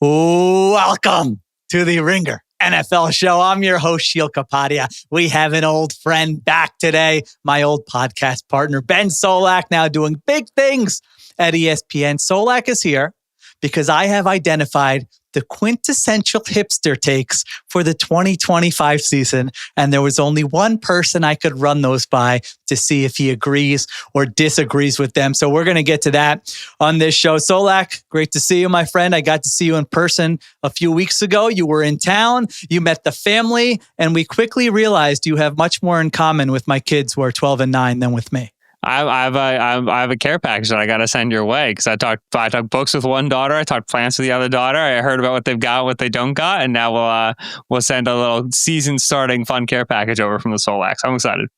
Welcome to the Ringer NFL show. I'm your host, Sheil Kapadia. We have an old friend back today, my old podcast partner, Ben Solak, now doing big things at ESPN. Solak is here because I have identified the quintessential hipster takes for the 2025 season. And there was only one person I could run those by to see if he agrees or disagrees with them. So we're going to get to that on this show. Solak, great to see you, my friend. I got to see you in person a few weeks ago. You were in town, you met the family, and we quickly realized you have much more in common with my kids who are 12 and 9 than with me. I have a care package that I got to send your way because I talked books with one daughter, I talked plants with the other daughter. I heard about what they've got, what they don't got, and now we'll send a little season-starting fun care package over from the Solaks. I'm excited.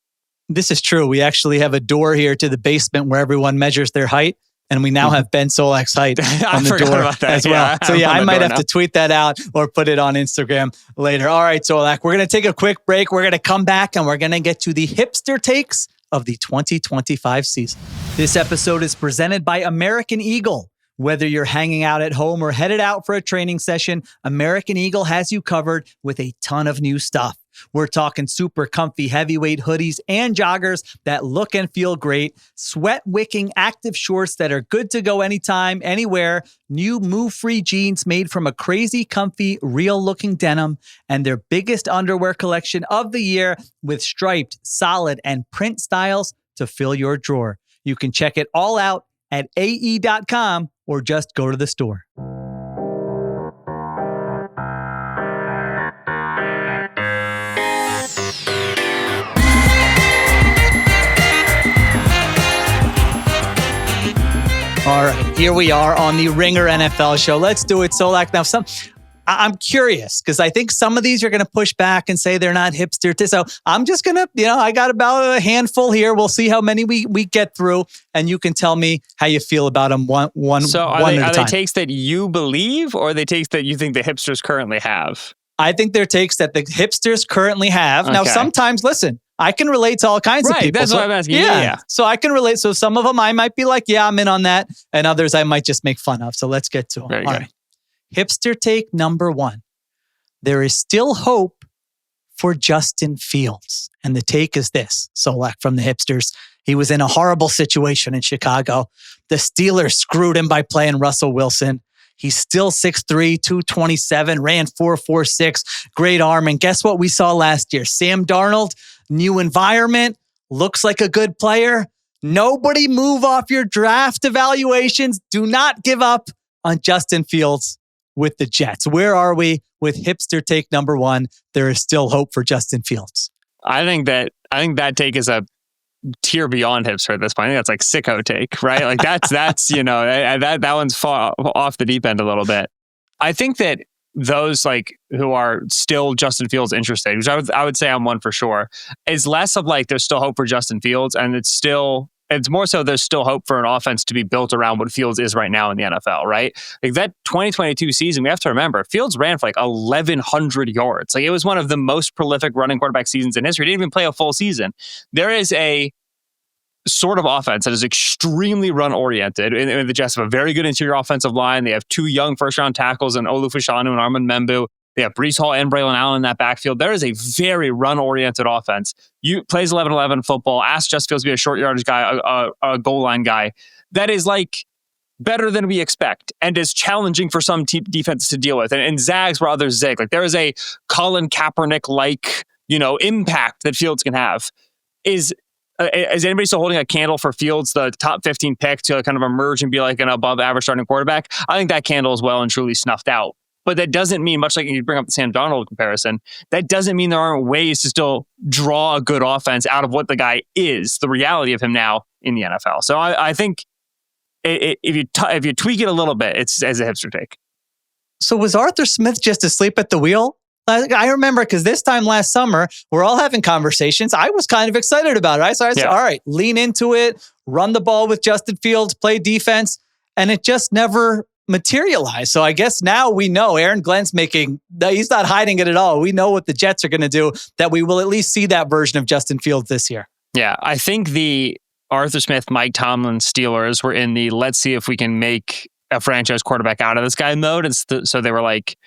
This is true. We actually have a door here to the basement where everyone measures their height, and we now have Ben Solak's height on the door as well. So I might have to tweet that out or put it on Instagram later. All right, Solak, we're going to take a quick break. We're going to come back and we're going to get to the hipster takes of the 2025 season. This episode is presented by American Eagle. Whether you're hanging out at home or headed out for a training session, American Eagle has you covered with a ton of new stuff. We're talking super comfy heavyweight hoodies and joggers that look and feel great, sweat-wicking active shorts that are good to go anytime, anywhere, new move-free jeans made from a crazy comfy, real-looking denim, and their biggest underwear collection of the year with striped, solid, and print styles to fill your drawer. You can check it all out at ae.com or just go to the store. All right, here we are on the Ringer NFL show. Let's do it, Solak. Now, I'm curious because I think some of these are going to push back and say they're not hipster. So I'm just going to, I got about a handful here. We'll see how many we get through, and you can tell me how you feel about them one at a time. Are they takes that you believe, or are they takes that you think the hipsters currently have? I think they're takes that the hipsters currently have. Okay. Now, sometimes, listen, I can relate to all kinds of people. That's what I'm asking. Yeah. So I can relate. So some of them I might be like, yeah, I'm in on that. And others I might just make fun of. So let's get to them. Very good. Right. Hipster take number one. There is still hope for Justin Fields. And the take is this. Solak from the hipsters. He was in a horrible situation in Chicago. The Steelers screwed him by playing Russell Wilson. He's still 6'3", 227, ran 4.46, great arm. And guess what we saw last year? Sam Darnold, new environment, looks like a good player. Nobody move off your draft evaluations. Do not give up on Justin Fields with the Jets. Where are we with hipster take number one? There is still hope for Justin Fields. I think that take is a tier beyond hipster at this point. I think that's like sicko take, right? Like that's that one's far off the deep end a little bit. I think that those like who are still Justin Fields interested, which I would say I'm one for sure, is less of like there's still hope for Justin Fields, and it's more so there's still hope for an offense to be built around what Fields is right now in the NFL, right? Like that 2022 season, we have to remember, Fields ran for like 1,100 yards. Like it was one of the most prolific running quarterback seasons in history. He didn't even play a full season. There is a sort of offense that is extremely run-oriented. And the Jets have a very good interior offensive line. They have two young first-round tackles in Olu Fashanu and Armand Membu. They have Breece Hall and Braylon Allen in that backfield. There is a very run-oriented offense. You plays 11-11 football. Ask Justin Fields to be a short yardage guy, a goal line guy. That is like better than we expect and is challenging for some defenses to deal with. And zags where others zig. Like there is a Colin Kaepernick-like, impact that Fields can have. Is anybody still holding a candle for Fields, the top 15 pick, to kind of emerge and be like an above average starting quarterback? I think that candle is well and truly snuffed out. But that doesn't mean, much like you bring up the Sam Darnold comparison, that doesn't mean there aren't ways to still draw a good offense out of what the guy is, the reality of him now in the NFL. So I think if you tweak it a little bit, it's as a hipster take. So was Arthur Smith just asleep at the wheel? I remember because this time last summer, we're all having conversations. I was kind of excited about it. So I said, all right, lean into it, run the ball with Justin Fields, play defense. And it just never materialized. So I guess now we know Aaron Glenn's he's not hiding it at all. We know what the Jets are going to do, that we will at least see that version of Justin Fields this year. Yeah, I think the Arthur Smith, Mike Tomlin Steelers were in the let's see if we can make a franchise quarterback out of this guy mode. And so they were like,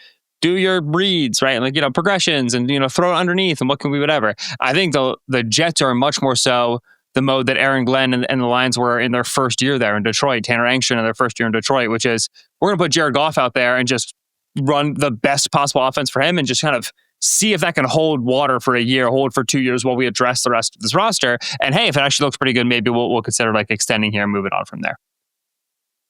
do your reads, right? Like, progressions and, throw it underneath and what can we, whatever. I think the Jets are much more so the mode that Aaron Glenn and the Lions were in their first year there in Detroit, Tanner Angstrom in their first year in Detroit, which is we're going to put Jared Goff out there and just run the best possible offense for him and just kind of see if that can hold water for a year, hold for 2 years while we address the rest of this roster. And hey, if it actually looks pretty good, maybe we'll consider like extending here and moving on from there.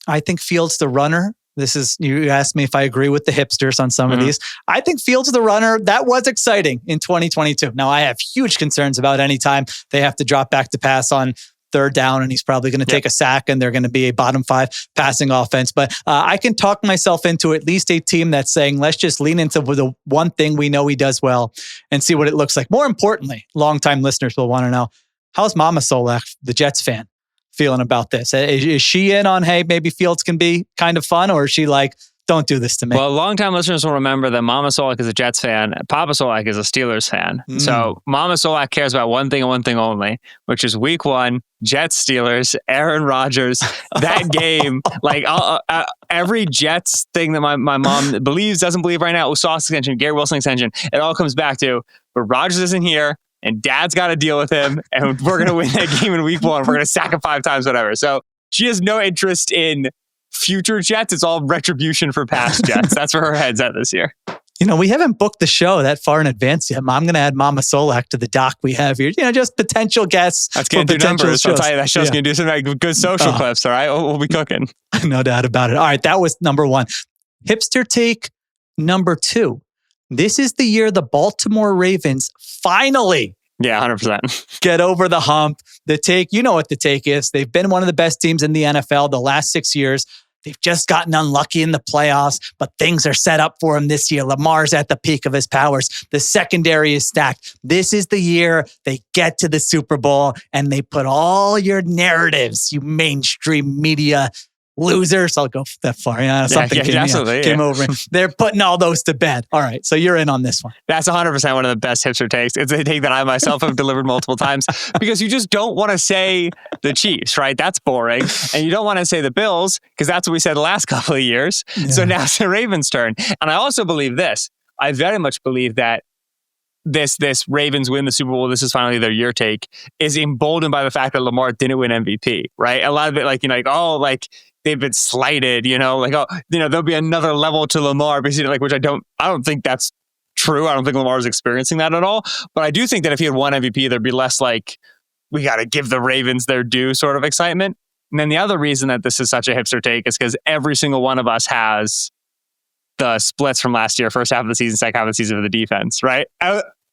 I think Fields the runner. This is, you asked me if I agree with the hipsters on some of these. I think Fields the runner, that was exciting in 2022. Now, I have huge concerns about any time they have to drop back to pass on third down, and he's probably going to take a sack, and they're going to be a bottom 5 passing offense. But I can talk myself into at least a team that's saying, let's just lean into the one thing we know he does well and see what it looks like. More importantly, longtime listeners will want to know, how's Mama Solak, the Jets fan, feeling about this? Is she in on, hey, maybe Fields can be kind of fun, or is she like, don't do this to me? Well, longtime listeners will remember that Mama Solak is a Jets fan, Papa Solak is a Steelers fan. So Mama Solak cares about one thing and one thing only, which is week 1, Jets, Steelers, Aaron Rodgers, that game. Like every Jets thing that my mom believes, doesn't believe right now, Sauce extension, Gary Wilson extension, it all comes back to, but Rodgers isn't here, and Dad's got to deal with him, and we're going to win that game in week 1. We're going to sack him 5 times, whatever. So she has no interest in future Jets. It's all retribution for past Jets. That's where her head's at this year. We haven't booked the show that far in advance yet. I'm going to add Mama Solak to the doc we have here. Just potential guests. That's going to do numbers. Shows. I'll tell you, that show's going to do some like good social clips, all right? We'll be cooking. No doubt about it. All right, that was number 1. Hipster take number 2. This is the year the Baltimore Ravens finally 100% get over the hump. The take, you know what the take is. They've been one of the best teams in the NFL the last 6 years. They've just gotten unlucky in the playoffs, but things are set up for them this year. Lamar's at the peak of his powers. The secondary is stacked. This is the year they get to the Super Bowl and they put all your narratives, you mainstream media losers. I'll go that far. Something came over. They're putting all those to bed. All right. So you're in on this one. That's 100% one of the best hipster takes. It's a take that I myself have delivered multiple times because you just don't want to say the Chiefs, right? That's boring. And you don't want to say the Bills because that's what we said the last couple of years. Yeah. So now it's the Ravens' turn. And I also believe this. I very much believe that this Ravens win the Super Bowl, this is finally their year take, is emboldened by the fact that Lamar didn't win MVP, right? A lot of it, they've been slighted, there'll be another level to Lamar, basically, which I don't think that's true. I don't think Lamar's experiencing that at all. But I do think that if he had won MVP, there'd be less we got to give the Ravens their due sort of excitement. And then the other reason that this is such a hipster take is because every single one of us has the splits from last year, first half of the season, second half of the season of the defense, right?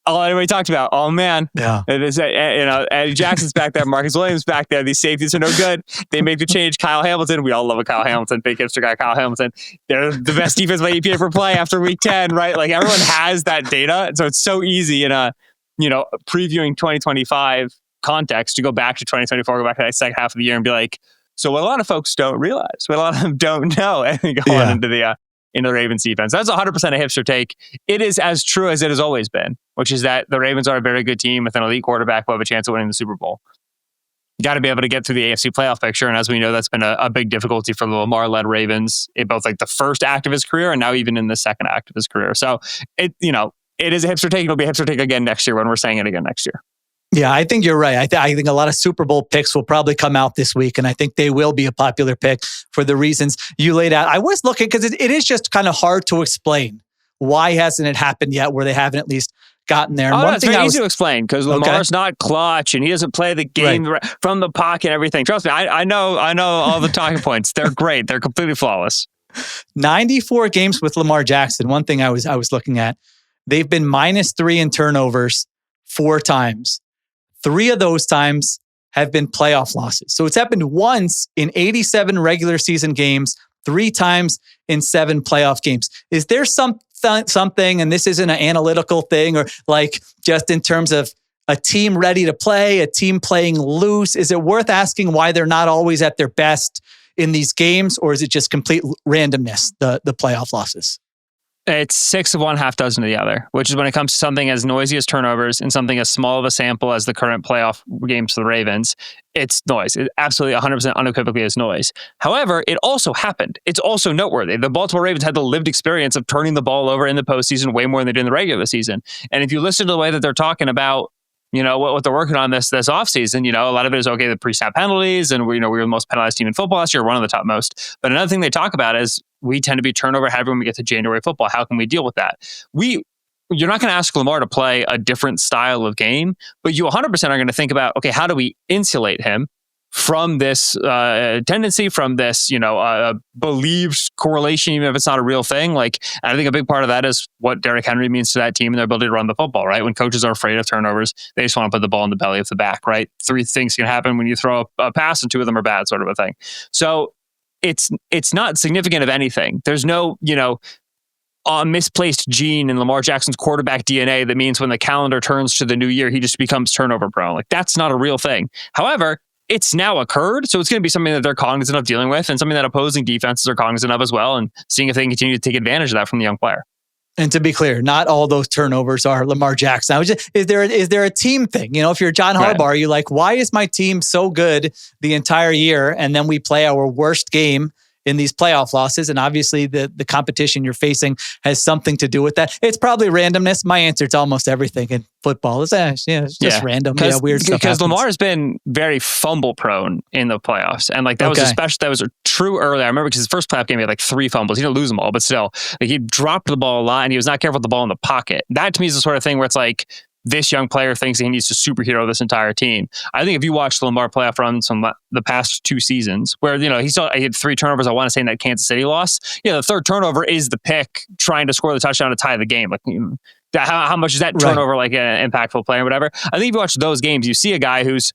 All anybody talked about, oh man, it is, Eddie Jackson's back there, Marcus Williams back there, these safeties are no good. They make the change. Kyle Hamilton, we all love a Kyle Hamilton, big hipster guy, Kyle Hamilton. They're the best defense by EPA per play after week 10, right? Like everyone has that data. So it's so easy in a, previewing 2025 context to go back to 2024, go back to that second half of the year and be like, so what a lot of folks don't realize, what a lot of them don't know, and go on into the Ravens defense. That's 100% a hipster take. It is as true as it has always been, which is that the Ravens are a very good team with an elite quarterback who have a chance of winning the Super Bowl. You got to be able to get through the AFC playoff picture. And as we know, that's been a big difficulty for the Lamar-led Ravens in both the first act of his career and now even in the second act of his career. So it is a hipster take. It'll be a hipster take again next year when we're saying it again next year. Yeah, I think you're right. I think a lot of Super Bowl picks will probably come out this week, and I think they will be a popular pick for the reasons you laid out. I was looking because it is just kind of hard to explain. Why hasn't it happened yet where they haven't at least gotten there? And it's very easy to explain because Lamar's not clutch and he doesn't play the game from the pocket and everything. Trust me, I know all the talking points. They're great. They're completely flawless. 94 games with Lamar Jackson. One thing I was looking at, they've been -3 in turnovers 4 times. 3 of those times have been playoff losses. So it's happened once in 87 regular season games, 3 times in 7 playoff games. Is there something, and this isn't an analytical thing, or just in terms of a team ready to play, a team playing loose? Is it worth asking why they're not always at their best in these games, or is it just complete randomness, the playoff losses? It's 6 of one, half dozen of the other, which is when it comes to something as noisy as turnovers and something as small of a sample as the current playoff games for the Ravens. It's noise. It absolutely 100% unequivocally is noise. However, it also happened. It's also noteworthy. The Baltimore Ravens had the lived experience of turning the ball over in the postseason way more than they did in the regular season. And if you listen to the way that they're talking about, what they're working on this offseason, a lot of it is, okay, the pre-snap penalties, and we were the most penalized team in football last year, one of the top most. But another thing they talk about is we tend to be turnover heavy when we get to January football. How can we deal with that? You're not going to ask Lamar to play a different style of game, but you 100% are going to think about, okay, how do we insulate him from this tendency, from this, believed correlation, even if it's not a real thing. And I think a big part of that is what Derrick Henry means to that team and their ability to run the football, right? When coaches are afraid of turnovers, they just want to put the ball in the belly of the back, right? 3 things can happen when you throw a pass and 2 of them are bad, sort of a thing. So it's not significant of anything. There's no, a misplaced gene in Lamar Jackson's quarterback DNA that means when the calendar turns to the new year, he just becomes turnover prone. That's not a real thing. However, it's now occurred, so it's going to be something that they're cognizant of dealing with and something that opposing defenses are cognizant of as well, and seeing if they can continue to take advantage of that from the young player. And to be clear, not all those turnovers are Lamar Jackson. Is there a team thing? If you're John Harbaugh, you're like, why is my team so good the entire year, and then we play our worst game in these playoff losses? And obviously the competition you're facing has something to do with that. It's probably randomness. My answer to almost everything in football is it's just random. Weird stuff because happens. Lamar has been very fumble prone in the playoffs. And that was true early. I remember because his first playoff game, he had 3 fumbles. He didn't lose them all, but still, he dropped the ball a lot and he was not careful with the ball in the pocket. That to me is the sort of thing where it's this young player thinks he needs to superhero this entire team. I think if you watch Lamar playoff runs from the past 2 seasons, where he had 3 turnovers, I want to say, in that Kansas City loss. The 3rd turnover is the pick trying to score the touchdown to tie the game. How much is that turnover an impactful play or whatever? I think if you watch those games, you see a guy who's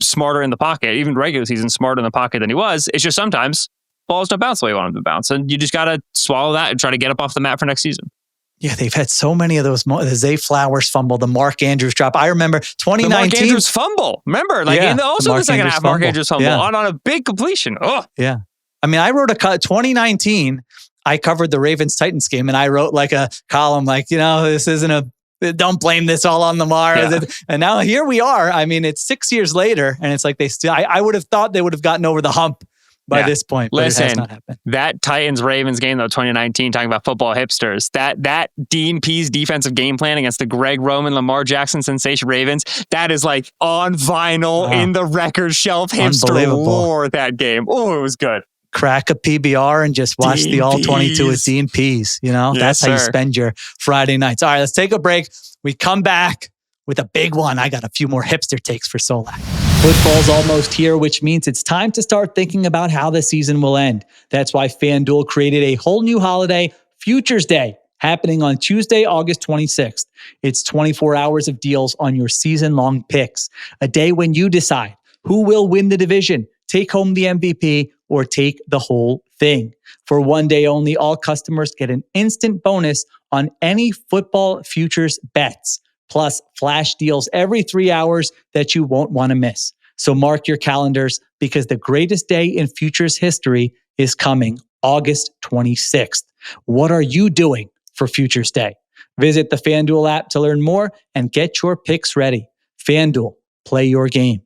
smarter in the pocket, even regular season, smarter in the pocket than he was. It's just sometimes balls don't bounce the way you want them to bounce, and you just got to swallow that and try to get up off the mat for next season. Yeah, they've had so many of those. The Zay Flowers fumble, the Mark Andrews drop. I remember 2019. The Mark Andrews fumble. Remember, in the second half, Mark Andrews fumble on a big completion. Oh, yeah. I mean, I wrote 2019. I covered the Ravens-Titans game, and I wrote a column this isn't don't blame this all on Lamar. Yeah. And now here we are. I mean, it's 6 years later, and it's they still. I would have thought they would have gotten over the hump by this point, but it has not happened. That Titans-Ravens game, though, 2019, talking about football hipsters, that Dean Pease defensive game plan against the Greg Roman, Lamar Jackson sensation Ravens, that is on vinyl in the record shelf hipster lore, that game. Oh, it was good. Crack a PBR and just watch the All-22 with Dean Pease. That's how you spend your Friday nights. All right, let's take a break. We come back with a big one. I got a few more hipster takes for Solak. Football's almost here, which means it's time to start thinking about how the season will end. That's why FanDuel created a whole new holiday, Futures Day, happening on Tuesday, August 26th. It's 24 hours of deals on your season-long picks. A day when you decide who will win the division, take home the MVP, or take the whole thing. For one day only, all customers get an instant bonus on any football futures bets, plus flash deals every 3 hours that you won't want to miss. So mark your calendars, because the greatest day in futures history is coming August 26th. What are you doing for Futures Day? Visit the FanDuel app to learn more and get your picks ready. FanDuel, play your game.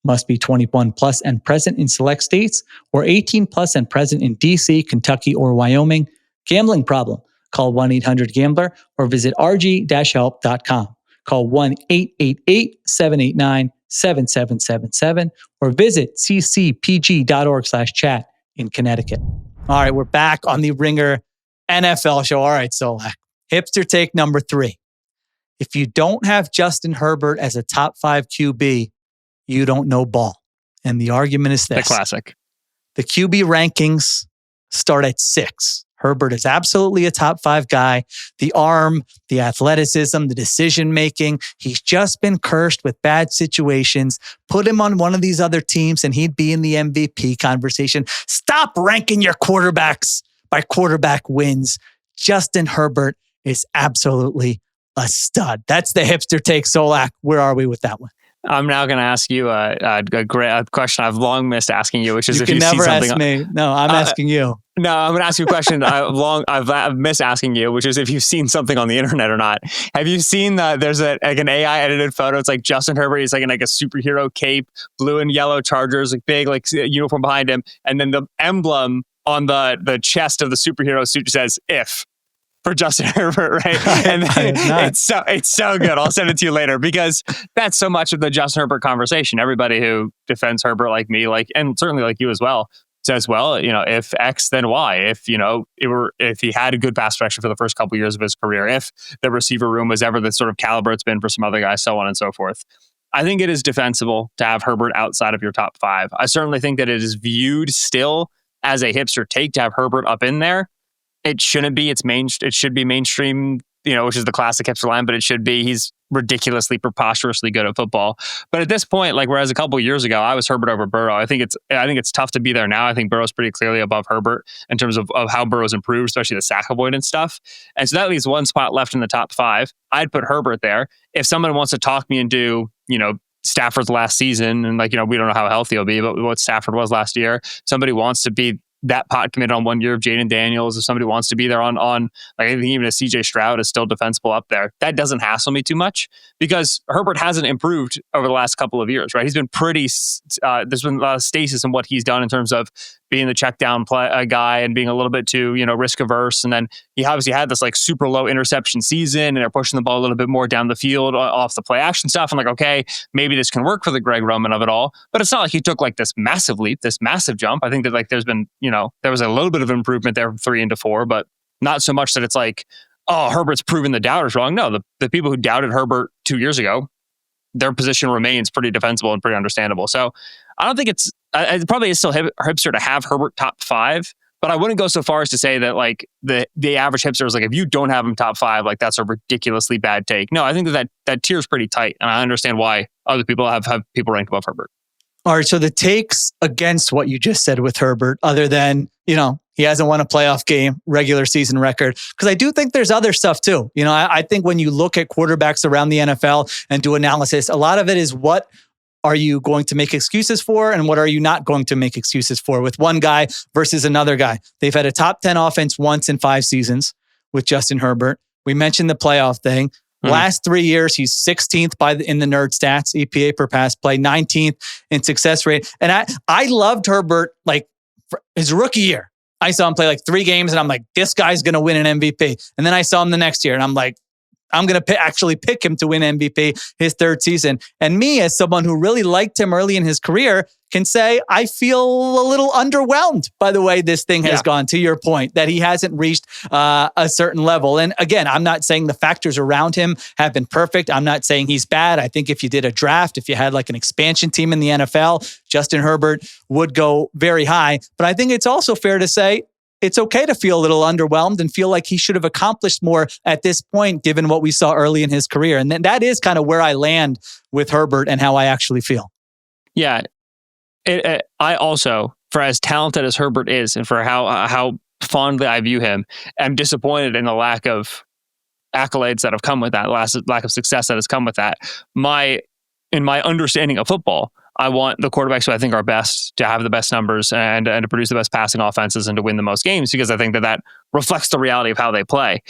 Must be 21 plus and present in select states, or 18 plus and present in DC, Kentucky, or Wyoming. Gambling problem? Call 1-800-GAMBLER or visit rg-help.com. Call 1-888-789-7777 or visit ccpg.org/chat in Connecticut. All right, we're back on the Ringer NFL show. All right, Solak. Hipster take number 3. If you don't have Justin Herbert as a top 5 QB, you don't know ball. And the argument is this. The classic. The QB rankings start at 6. Herbert is absolutely a top 5 guy. The arm, the athleticism, the decision-making. He's just been cursed with bad situations. Put him on one of these other teams and he'd be in the MVP conversation. Stop ranking your quarterbacks by quarterback wins. Justin Herbert is absolutely a stud. That's the hipster take, Solak. Where are we with that one? I'm now going to ask you a question I've long missed asking you, which is if you you see something. Never ask me. No, I'm asking you. No, I'm going to ask you a question I've missed asking you, which is if you've seen something on the internet or not. Have you seen there's an AI edited photo? It's like Justin Herbert. He's like in like a superhero cape, blue and yellow Chargers, like big like uniform behind him, and then the emblem on the chest of the superhero suit says "if." For Justin Herbert, right? And it's so good. I'll send it to you later because that's so much of the Justin Herbert conversation. Everybody who defends Herbert like me, and certainly like you as well, says, well, if X, then Y. If if he had a good pass protection for the first couple of years of his career, if the receiver room was ever the sort of caliber it's been for some other guys, so on and so forth. I think it is defensible to have Herbert outside of your top 5. I certainly think that it is viewed still as a hipster take to have Herbert up in there. It shouldn't be. It should be mainstream, which is the classic hipster line, but it should be. He's ridiculously, preposterously good at football. But at this point, like whereas a couple of years ago, I was Herbert over Burrow. I think it's tough to be there now. I think Burrow's pretty clearly above Herbert in terms of how Burrow's improved, especially the sack avoidance stuff. And so that leaves one spot left in the top 5. I'd put Herbert there. If someone wants to talk me into, Stafford's last season, and we don't know how healthy he'll be, but what Stafford was last year, somebody wants to be that pot committed on 1 year of Jaden Daniels, if somebody wants to be there on like I think even a CJ Stroud is still defensible up there. That doesn't hassle me too much because Herbert hasn't improved over the last couple of years, right? He's been pretty, there's been a lot of stasis in what he's done in terms of being the check down guy and being a little bit too, risk averse. And then he obviously had this like super low interception season and they're pushing the ball a little bit more down the field off the play action stuff. I'm like, okay, maybe this can work for the Greg Roman of it all, but it's not like he took like this massive leap, this massive jump. I think that like there's been, there was a little bit of improvement there from 3 into 4, but not so much that it's like, oh, Herbert's proven the doubters wrong. No, the people who doubted Herbert 2 years ago, their position remains pretty defensible and pretty understandable. So I don't think it probably is still hipster to have Herbert top 5, but I wouldn't go so far as to say that like the average hipster is like, if you don't have him top 5, like that's a ridiculously bad take. No, I think that tier is pretty tight, and I understand why other people have people ranked above Herbert. All right, so the takes against what you just said with Herbert, other than, he hasn't won a playoff game, regular season record, because I do think there's other stuff too. I think when you look at quarterbacks around the NFL and do analysis, a lot of it is what are you going to make excuses for and what are you not going to make excuses for with one guy versus another guy. They've had a top 10 offense once in 5 seasons with Justin Herbert. We mentioned the playoff thing. Last 3 years, he's 16th in the nerd stats, EPA per pass play, 19th in success rate. And I loved Herbert like his rookie year. I saw him play like 3 games and I'm like, this guy's going to win an MVP. And then I saw him the next year and I'm like, I'm going to actually pick him to win MVP his 3rd season. And me, as someone who really liked him early in his career, can say I feel a little underwhelmed by the way this thing has gone, to your point, that he hasn't reached a certain level. And again, I'm not saying the factors around him have been perfect. I'm not saying he's bad. I think if you did a draft, if you had like an expansion team in the NFL, Justin Herbert would go very high. But I think it's also fair to say it's okay to feel a little underwhelmed and feel like he should have accomplished more at this point, given what we saw early in his career. And then that is kind of where I land with Herbert and how I actually feel. Yeah. I also, for as talented as Herbert is and for how fondly I view him, am disappointed in the lack of accolades that have come with that, lack of success that has come with that. In my understanding of football, I want the quarterbacks who I think are best to have the best numbers and to produce the best passing offenses and to win the most games, because I think that reflects the reality of how they play.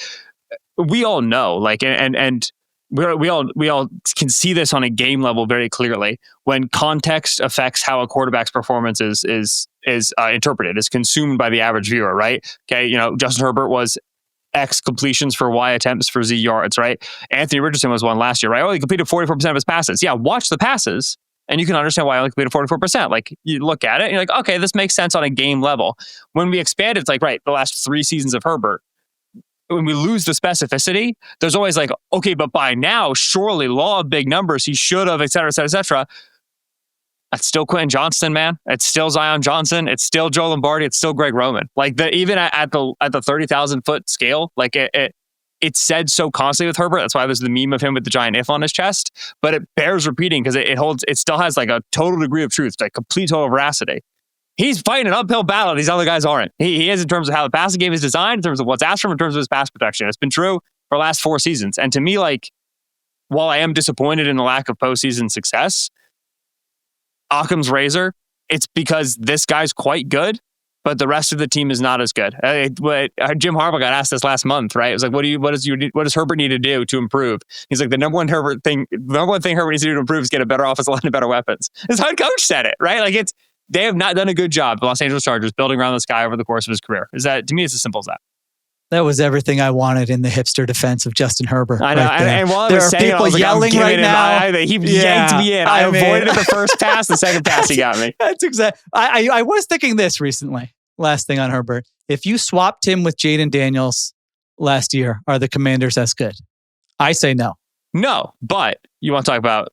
We all know, like, and we all can see this on a game level very clearly when context affects how a quarterback's performance is interpreted, is consumed by the average viewer, right? Okay, Justin Herbert was X completions for Y attempts for Z yards, right? Anthony Richardson was one last year, right? Oh, he completed 44% of his passes. Yeah, watch the passes and you can understand why I only completed 44%. Like, you look at it and you're like, okay, this makes sense on a game level. When we expand, it's like, right, the last 3 seasons of Herbert, when we lose the specificity, there's always like, okay, but by now, surely law of big numbers, he should have, et cetera, et cetera, et cetera. It's still Quentin Johnston, man. It's still Zion Johnson. It's still Joe Lombardi. It's still Greg Roman. Like, even at the 30,000 foot scale, like it's said so constantly with Herbert. That's why there's the meme of him with the giant if on his chest. But it bears repeating because it still has like a total degree of truth, like complete total veracity. He's fighting an uphill battle. These other guys aren't. He is in terms of how the passing game is designed, in terms of what's asked from him, in terms of his pass protection. It's been true for the last 4 seasons. And to me, like, while I am disappointed in the lack of postseason success, Occam's razor, it's because this guy's quite good, but the rest of the team is not as good. Jim Harbaugh got asked this last month, right? It was like, what does Herbert need to do to improve? He's like, the number one thing Herbert needs to do to improve is get a better offensive line and better weapons. His head coach said it, right? Like they have not done a good job, the Los Angeles Chargers, building around this guy over the course of his career. To me, it's as simple as that. That was everything I wanted in the hipster defense of Justin Herbert. I know. Right and while there are people yelling right now. He yanked me in. I avoided the first pass. The second pass, he got me. That's exactly. I was thinking this recently. Last thing on Herbert. If you swapped him with Jaden Daniels last year, are the Commanders as good? I say no. No, but you want to talk about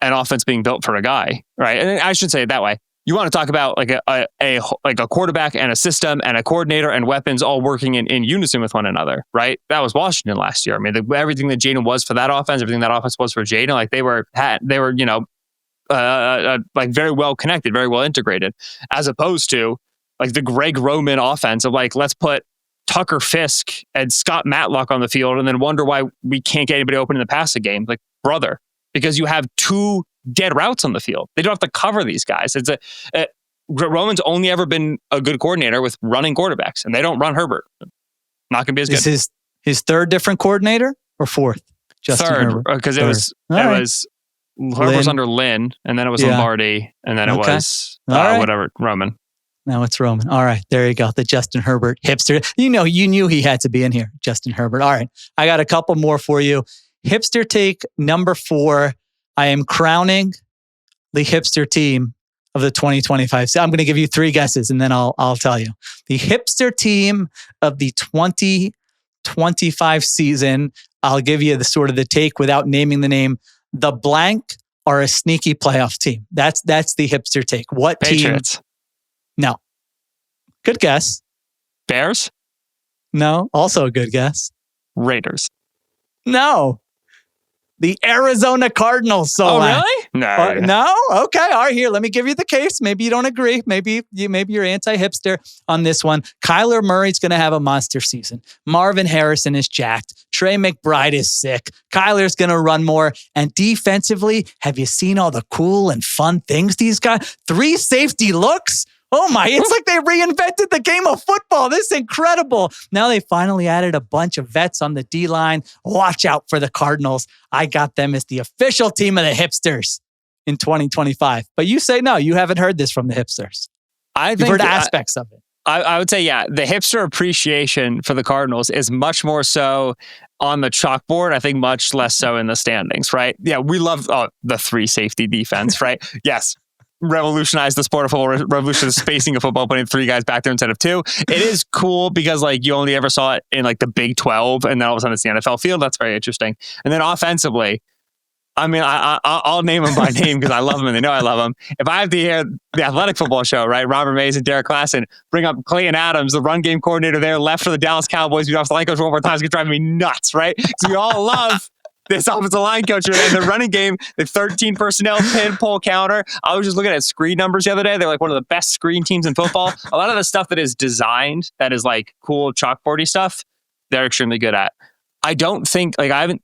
an offense being built for a guy, right? And I should say it that way. You want to talk about like a quarterback and a system and a coordinator and weapons all working in unison with one another, right? That was Washington last year. I mean, everything that Jaden was for that offense, everything that offense was for Jaden, like they were like very well connected, very well integrated, as opposed to like the Greg Roman offense of like, let's put Tucker Fisk and Scott Matlock on the field and then wonder why we can't get anybody open in the passing game. Like, brother, because you have two dead routes on the field. They don't have to cover these guys. Roman's only ever been a good coordinator with running quarterbacks, and they don't run Herbert. Not going to be as good. Is his third different coordinator or fourth? Third, because it was Herbert was under Lynn, and then it was Lombardi, and then it was Roman. Now it's Roman. All right, there you go. The Justin Herbert hipster. You knew he had to be in here, Justin Herbert. All right, I got a couple more for you. Hipster take number 4. I am crowning the hipster team of the 2025. So I'm going to give you 3 guesses and then I'll tell you. The hipster team of the 2025 season, I'll give you the take without naming the name. The blank are a sneaky playoff team. That's the hipster take. What Patriots? Team? No. Good guess. Bears? No. Also a good guess. Raiders? No. The Arizona Cardinals. Oh, really? No. No? Okay. All right, here. Let me give you the case. Maybe you don't agree. Maybe you're anti-hipster on this one. Kyler Murray's going to have a monster season. Marvin Harrison is jacked. Trey McBride is sick. Kyler's going to run more. And defensively, have you seen all the cool and fun things these guys? 3 safety looks. Oh my, it's like they reinvented the game of football. This is incredible. Now they finally added a bunch of vets on the D-line. Watch out for the Cardinals. I got them as the official team of the hipsters in 2025. But you say no, you haven't heard this from the hipsters. You've heard aspects of it. I would say, the hipster appreciation for the Cardinals is much more so on the chalkboard. I think much less so in the standings, right? Yeah, we love the 3 safety defense, right? Yes. Revolutionize the sport of football, revolutionize the spacing of football, putting 3 guys back there instead of 2. It is cool because like you only ever saw it in like the Big 12 and then all of a sudden it's the NFL field. That's very interesting. And then offensively, I mean, I'll name them by name because I love them and they know I love them. If I have to hear the Athletic Football Show, right? Robert Mays and Derek Klassen bring up Clayton Adams, the run game coordinator there, left for the Dallas Cowboys. We off the line coach one more time. It's driving me nuts, right? Because we all love this offensive line coach and the running game, the 13 personnel pin, pull, counter. I was just looking at screen numbers the other day. They're like one of the best screen teams in football. A lot of the stuff that is designed, that is like cool chalkboardy stuff, they're extremely good at. I don't think, like I haven't,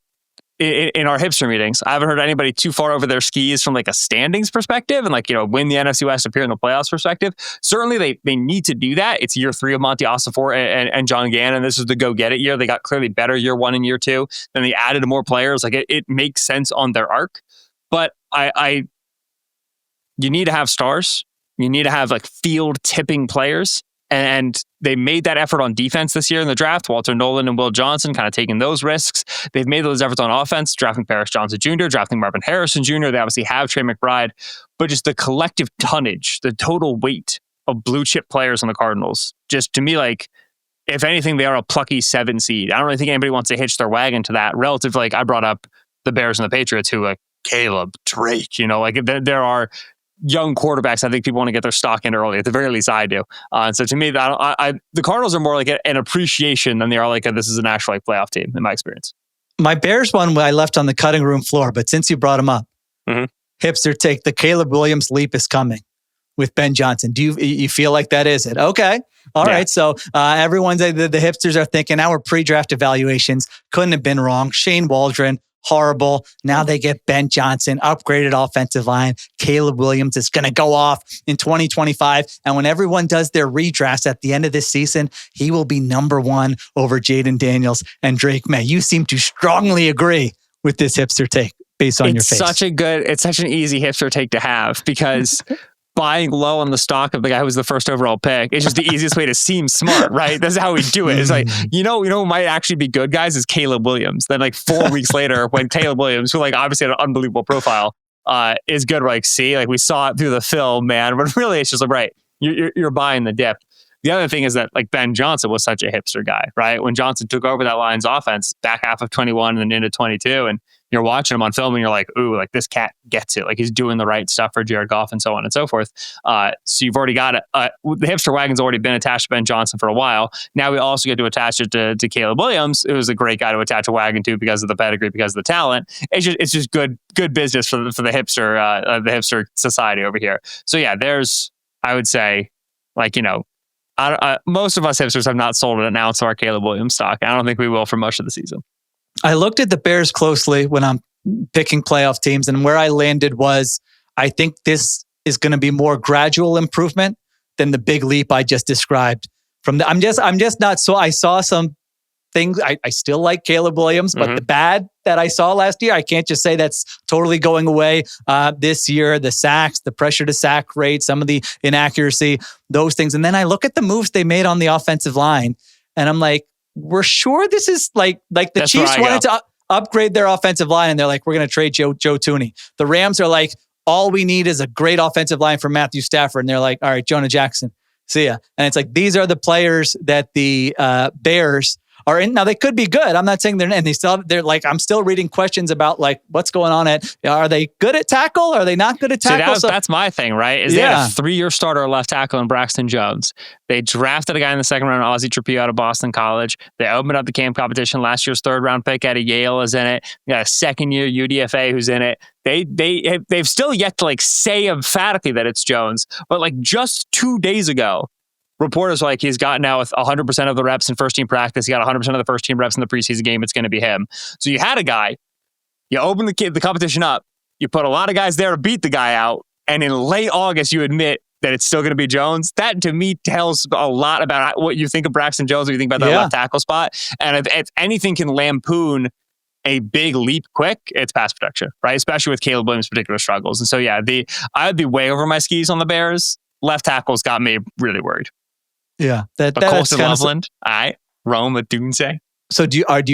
in our hipster meetings, I haven't heard anybody too far over their skis from like a standings perspective and like, win the NFC West, appear in the playoffs perspective. Certainly they need to do that. It's year 3 of Monty Ossenfort and John Gannon. This is the go get it year. They got clearly better year 1 and year 2. Then they added more players. Like it makes sense on their arc, but you need to have stars. You need to have like field tipping players. And they made that effort on defense this year in the draft. Walter Nolan and Will Johnson kind of taking those risks. They've made those efforts on offense, drafting Paris Johnson Jr., drafting Marvin Harrison Jr. They obviously have Trey McBride, but just the collective tonnage, the total weight of blue chip players on the Cardinals, just to me, like, if anything, they are a plucky 7 seed. I don't really think anybody wants to hitch their wagon to that relative. Like I brought up the Bears and the Patriots who like Caleb, Drake, like there are young quarterbacks, I think people want to get their stock in early. At the very least, I do. So to me, the Cardinals are more like an appreciation than they are like this is an actual like playoff team in my experience. My Bears one I left on the cutting room floor, but since you brought him up, hipster take, the Caleb Williams leap is coming with Ben Johnson. Do you feel like that is it? Okay. All right. So everyone's the hipsters are thinking our pre-draft evaluations couldn't have been wrong. Shane Waldron, horrible. Now they get Ben Johnson, upgraded offensive line. Caleb Williams is going to go off in 2025. And when everyone does their redrafts at the end of this season, he will be number one over Jaden Daniels and Drake May. You seem to strongly agree with this hipster take based on your face. It's such an easy hipster take to have, because buying low on the stock of the guy who was the first overall pick is just the easiest way to seem smart, right? That's how we do it. It's like, who might actually be good, guys, is Caleb Williams. Then like 4 weeks later, when Caleb Williams, who like obviously had an unbelievable profile, is good, we're like, see, like we saw it through the film, man. But really it's just like, right, you're buying the dip. The other thing is that like Ben Johnson was such a hipster guy, right? When Johnson took over that Lions offense back half of 21 and then into 22, and you're watching him on film and you're like, ooh, like this cat gets it. Like he's doing the right stuff for Jared Goff and so on and so forth. So you've already got the hipster wagon's already been attached to Ben Johnson for a while. Now we also get to attach it to Caleb Williams. It was a great guy to attach a wagon to because of the pedigree, because of the talent. It's just good business for the hipster society over here. So yeah, there's, I would say, like, most of us hipsters have not sold an ounce of our Caleb Williams stock. I don't think we will for much of the season. I looked at the Bears closely when I'm picking playoff teams, and where I landed was, I think this is going to be more gradual improvement than the big leap I just described. I'm just not so. I saw some things. I still like Caleb Williams, but the bad that I saw last year, I can't just say that's totally going away this year. The sacks, the pressure to sack rate, some of the inaccuracy, those things. And then I look at the moves they made on the offensive line, and I'm like, we're sure this is like the That's Chiefs wanted to upgrade their offensive line, and they're like, we're going to trade Joe Thuney. The Rams are like, all we need is a great offensive line for Matthew Stafford. And they're like, all right, Jonah Jackson, see ya. And it's like, these are the players that the Bears are in. Now they could be good. I'm not saying they're like, I'm still reading questions about like what's going on are they good at tackle? Are they not good at tackle? See, that's my thing, right? Is they had a 3-year starter left tackle in Braxton Jones. They drafted a guy in the second round, Ozzie Trapio out of Boston College. They opened up the camp competition. Last year's 3rd round pick out of Yale is in it. You got a 2nd-year UDFA who's in it. They've still yet to like say emphatically that it's Jones, but like just 2 days ago, reporters were like, he's got now with 100% of the reps in first team practice. He got 100% of the first team reps in the preseason game. It's going to be him. So you had a guy, you open the competition up, you put a lot of guys there to beat the guy out, and in late August, you admit that it's still going to be Jones. That to me tells a lot about what you think of Braxton Jones, what you think about that left tackle spot. And if anything can lampoon a big leap quick, it's pass protection, right? Especially with Caleb Williams' particular struggles. And so yeah, I would be way over my skis on the Bears. Left tackles got me really worried. Yeah, Colston Loveland, Rome with Dunze. So have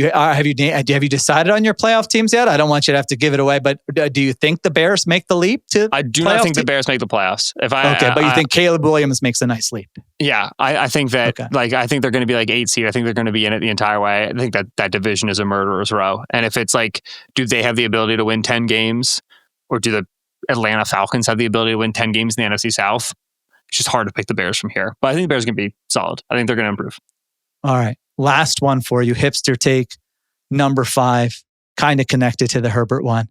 you decided on your playoff teams yet? I don't want you to have to give it away, but do you think the Bears make the leap to? I do not think the Bears make the playoffs. But you think Caleb Williams makes a nice leap? Yeah, I think that. Okay. Like I think they're going to be like 8 seed. I think they're going to be in it the entire way. I think that division is a murderer's row. And if it's like, do they have the ability to win 10 games, or do the Atlanta Falcons have the ability to win 10 games in the NFC South? It's just hard to pick the Bears from here. But I think the Bears are going to be solid. I think they're going to improve. All right. Last one for you. Hipster take number 5. Kind of connected to the Herbert one.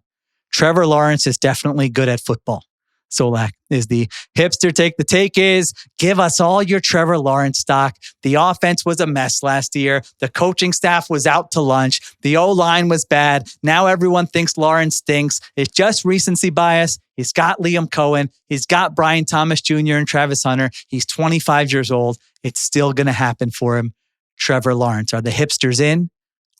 Trevor Lawrence is definitely good at football. Solak is the hipster take. The take is, give us all your Trevor Lawrence stock. The offense was a mess last year. The coaching staff was out to lunch. The O-line was bad. Now everyone thinks Lawrence stinks. It's just recency bias. He's got Liam Cohen. He's got Brian Thomas Jr. and Travis Hunter. He's 25 years old. It's still going to happen for him. Trevor Lawrence. Are the hipsters in?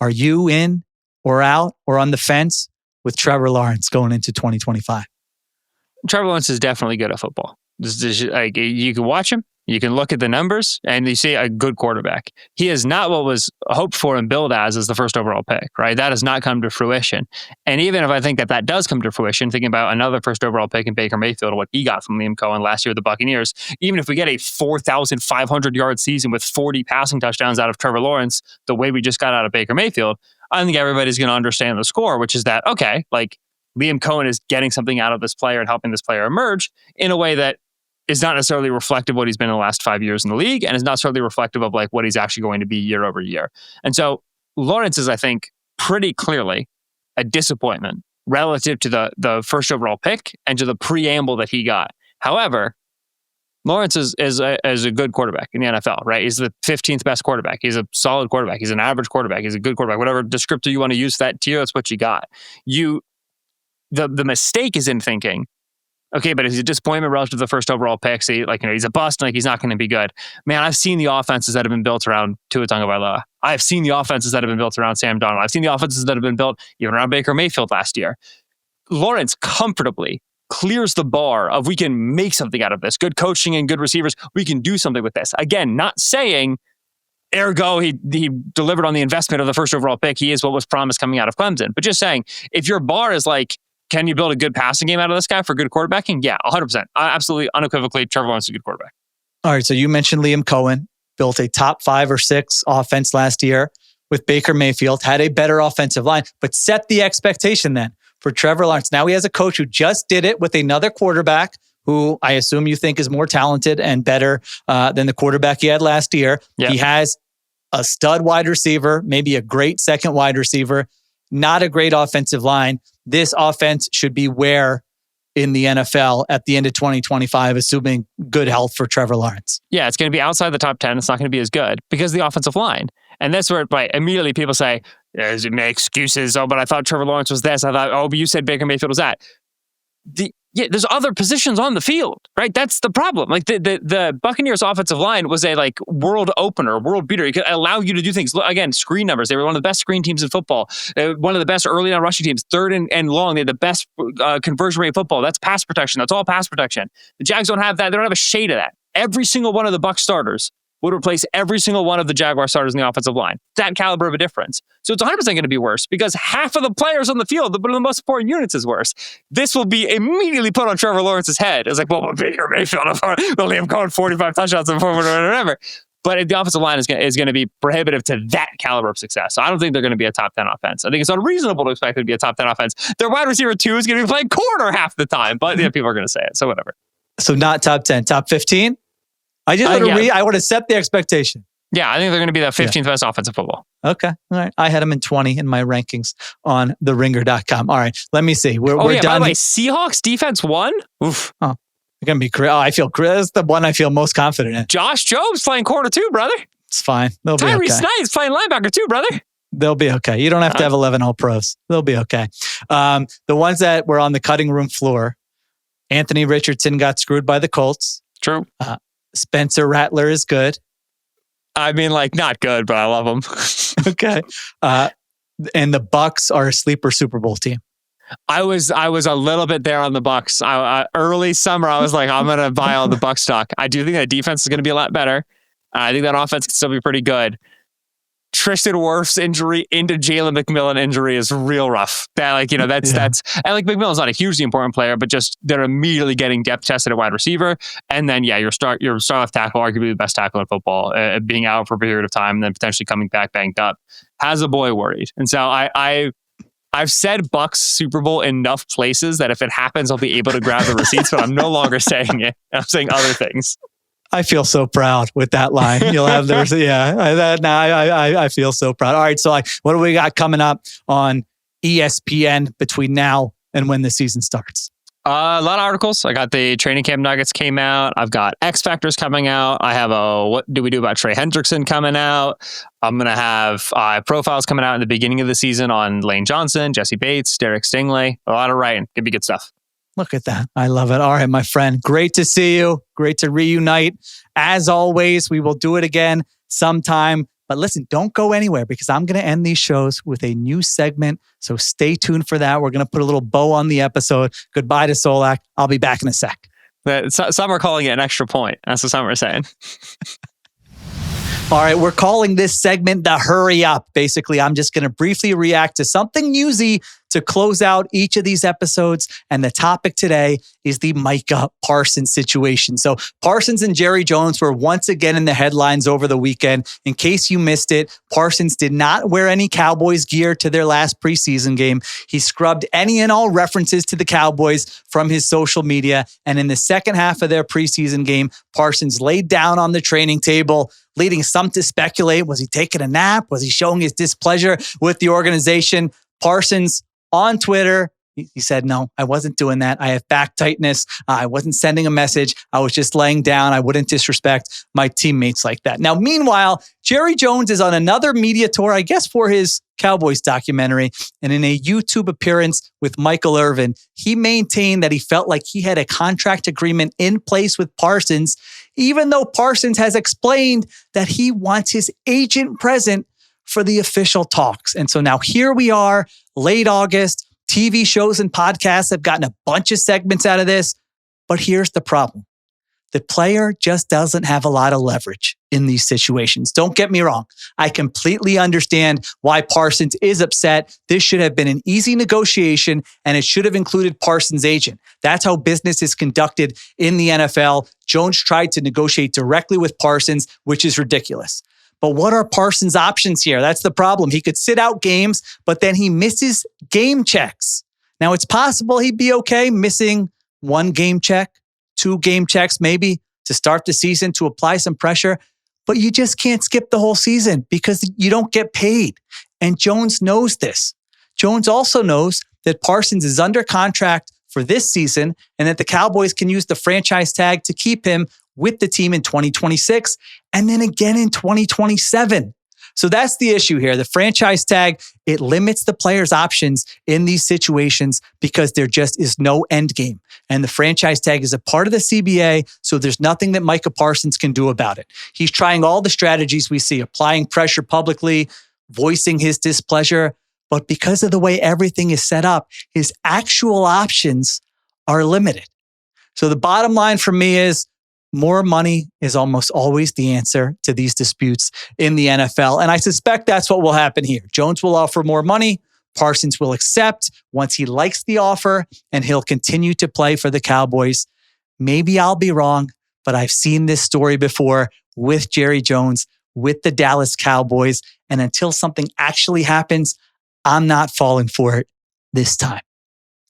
Are you in or out or on the fence with Trevor Lawrence going into 2025? Trevor Lawrence is definitely good at football. Like, you can watch him, you can look at the numbers, and you see a good quarterback. He is not what was hoped for and billed as the first overall pick, right? That has not come to fruition. And even if I think that does come to fruition, thinking about another first overall pick in Baker Mayfield, what he got from Liam Cohen last year with the Buccaneers, even if we get a 4,500 yard season with 40 passing touchdowns out of Trevor Lawrence, the way we just got out of Baker Mayfield, I think everybody's going to understand the score, which is that, okay, like, Liam Cohen is getting something out of this player and helping this player emerge in a way that is not necessarily reflective of what he's been in the last 5 years in the league, and is not necessarily reflective of like what he's actually going to be year over year. And so Lawrence is, I think, pretty clearly a disappointment relative to the first overall pick and to the preamble that he got. However, Lawrence is a good quarterback in the NFL, right? He's the 15th best quarterback. He's a solid quarterback. He's an average quarterback. He's a good quarterback. Whatever descriptor you want to use for that tier, that's what you got. The mistake is in thinking, okay, but he's a disappointment relative to the first overall pick. So he's a bust. Like, he's not going to be good. Man, I've seen the offenses that have been built around Tua Tagovailoa. I've seen the offenses that have been built around Sam Darnold. I've seen the offenses that have been built even around Baker Mayfield last year. Lawrence comfortably clears the bar of we can make something out of this. Good coaching and good receivers. We can do something with this. Again, not saying, ergo, he delivered on the investment of the first overall pick. He is what was promised coming out of Clemson. But just saying, if your bar is like, can you build a good passing game out of this guy for good quarterbacking? Yeah, 100%. Absolutely, unequivocally, Trevor Lawrence is a good quarterback. All right, so you mentioned Liam Cohen, built a top 5 or 6 offense last year with Baker Mayfield, had a better offensive line, but set the expectation then for Trevor Lawrence. Now he has a coach who just did it with another quarterback who I assume you think is more talented and better than the quarterback he had last year. Yep. He has a stud wide receiver, maybe a great second wide receiver, not a great offensive line. This offense should be where in the NFL at the end of 2025, assuming good health for Trevor Lawrence. Yeah, it's going to be outside the top 10. It's not going to be as good because of the offensive line. And that's where immediately people say, "Does it make excuses? Oh, but I thought Trevor Lawrence was this. I thought, oh, but you said Baker Mayfield was that." There's other positions on the field, right? That's the problem. Like the Buccaneers offensive line was a world opener, world beater. It could allow you to do things. Again, screen numbers. They were one of the best screen teams in football. One of the best early down rushing teams, third and long. They had the best conversion rate in football. That's pass protection. That's all pass protection. The Jags don't have that. They don't have a shade of that. Every single one of the Bucs starters would replace every single one of the Jaguar starters in the offensive line. That caliber of a difference. So it's 100% going to be worse because half of the players on the field, one of the most important units, is worse. This will be immediately put on Trevor Lawrence's head. It's like, well, Baker Mayfield, we'll leave him going 45 touchdowns and whatever. But the offensive line is going to be prohibitive to that caliber of success. So I don't think they're going to be a top 10 offense. I think it's unreasonable to expect them to be a top 10 offense. Their wide receiver 2 is going to be playing corner half the time, but people are going to say it. So whatever. So not top 10, top 15? I just want to set the expectation. Yeah, I think they're going to be the 15th best offense in football. Okay. All right. I had them in 20 in my rankings on theringer.com. All right. Let me see. We're done. By the way, Seahawks defense 1? Oof. Oh, they're going to be great. Oh, that's the one I feel most confident in. Josh Jobs playing corner 2, brother. It's fine. They'll be okay. Tyree Snipes playing linebacker 2, brother. They'll be okay. You don't have to have 11 All-Pros. They'll be okay. The ones that were on the cutting room floor, Anthony Richardson got screwed by the Colts. True. Spencer Rattler is good. I mean, not good, but I love him. Okay. And the Bucs are a sleeper Super Bowl team. I was a little bit there on the Bucs. Early summer, I was like, I'm going to buy all the Bucs stock. I do think that defense is going to be a lot better. I think that offense can still be pretty good. Tristan Wirfs injury into Jalen McMillan injury is real rough. That's and McMillan's not a hugely important player, but just they're immediately getting depth tested at wide receiver, and then your start off tackle, arguably the best tackle in football, being out for a period of time and then potentially coming back banged up, has a boy worried. And so I've said Bucs Super Bowl enough places that if it happens, I'll be able to grab the receipts, but I'm no longer saying it. I'm saying other things. I feel so proud with that line. You'll have the I feel so proud. All right, so what do we got coming up on ESPN between now and when the season starts? A lot of articles. I got the training camp nuggets came out. I've got X Factors coming out. I have what do we do about Trey Hendrickson coming out. I'm going to have profiles coming out in the beginning of the season on Lane Johnson, Jesse Bates, Derek Stingley. A lot of writing. Could be good stuff. Look at that. I love it. All right, my friend. Great to see you. Great to reunite. As always, we will do it again sometime. But listen, don't go anywhere because I'm going to end these shows with a new segment. So stay tuned for that. We're going to put a little bow on the episode. Goodbye to Solak. I'll be back in a sec. Some are calling it an extra point. That's what some are saying. All right, we're calling this segment the Hurry Up. Basically, I'm just going to briefly react to something newsy to close out each of these episodes. And the topic today is the Micah Parsons situation. So Parsons and Jerry Jones were once again in the headlines over the weekend. In case you missed it, Parsons did not wear any Cowboys gear to their last preseason game. He scrubbed any and all references to the Cowboys from his social media. And in the second half of their preseason game, Parsons laid down on the training table, leading some to speculate, was he taking a nap? Was he showing his displeasure with the organization? Parsons on Twitter He said, no, I wasn't doing that. I have back tightness. I wasn't sending a message. I was just laying down. I wouldn't disrespect my teammates like that. Now, meanwhile, Jerry Jones is on another media tour, I guess for his Cowboys documentary. And in a YouTube appearance with Michael Irvin, he maintained that he felt like he had a contract agreement in place with Parsons, even though Parsons has explained that he wants his agent present for the official talks. And so now here we are, late August. TV shows and podcasts have gotten a bunch of segments out of this. But here's the problem. The player just doesn't have a lot of leverage in these situations. Don't get me wrong. I completely understand why Parsons is upset. This should have been an easy negotiation, and it should have included Parsons' agent. That's how business is conducted in the NFL. Jones tried to negotiate directly with Parsons, which is ridiculous. But what are Parsons' options here? That's the problem. He could sit out games, but then he misses game checks. Now, it's possible he'd be okay missing 1 game check, 2 game checks maybe to start the season to apply some pressure, but you just can't skip the whole season because you don't get paid. And Jones knows this. Jones also knows that Parsons is under contract for this season and that the Cowboys can use the franchise tag to keep him with the team in 2026 and then again in 2027. So that's the issue here. The franchise tag, it limits the player's options in these situations because there just is no end game. And the franchise tag is a part of the CBA, so there's nothing that Micah Parsons can do about it. He's trying all the strategies we see, applying pressure publicly, voicing his displeasure. But because of the way everything is set up, his actual options are limited. So the bottom line for me is, more money is almost always the answer to these disputes in the NFL. And I suspect that's what will happen here. Jones will offer more money. Parsons will accept once he likes the offer, and he'll continue to play for the Cowboys. Maybe I'll be wrong, but I've seen this story before with Jerry Jones, with the Dallas Cowboys. And until something actually happens, I'm not falling for it this time.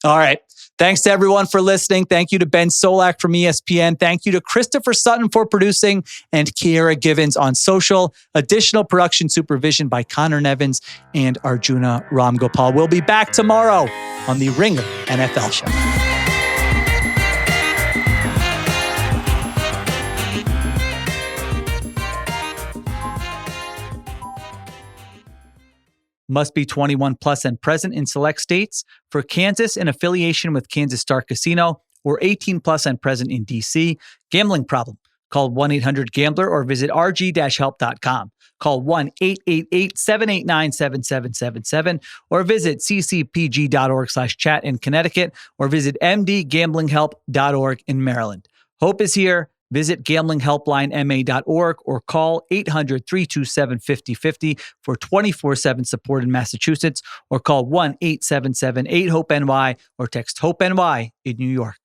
All right. Thanks to everyone for listening. Thank you to Ben Solak from ESPN. Thank you to Christopher Sutton for producing and Kiera Givens on social. Additional production supervision by Conor Nevins and Arjuna Ramgopowell. We'll be back tomorrow on the Ringer NFL Show. Must be 21 plus and present in select states. For Kansas, in affiliation with Kansas Star Casino, or 18 plus and present in D.C. Gambling problem? Call 1-800-GAMBLER or visit rg-help.com. Call 1-888-789-7777 or visit ccpg.org/chat in Connecticut or visit mdgamblinghelp.org in Maryland. Hope is here. Visit gamblinghelplinema.org or call 800-327-5050 for 24/7 support in Massachusetts, or call 1-877-8-HOPE-NY or text HOPE-NY in New York.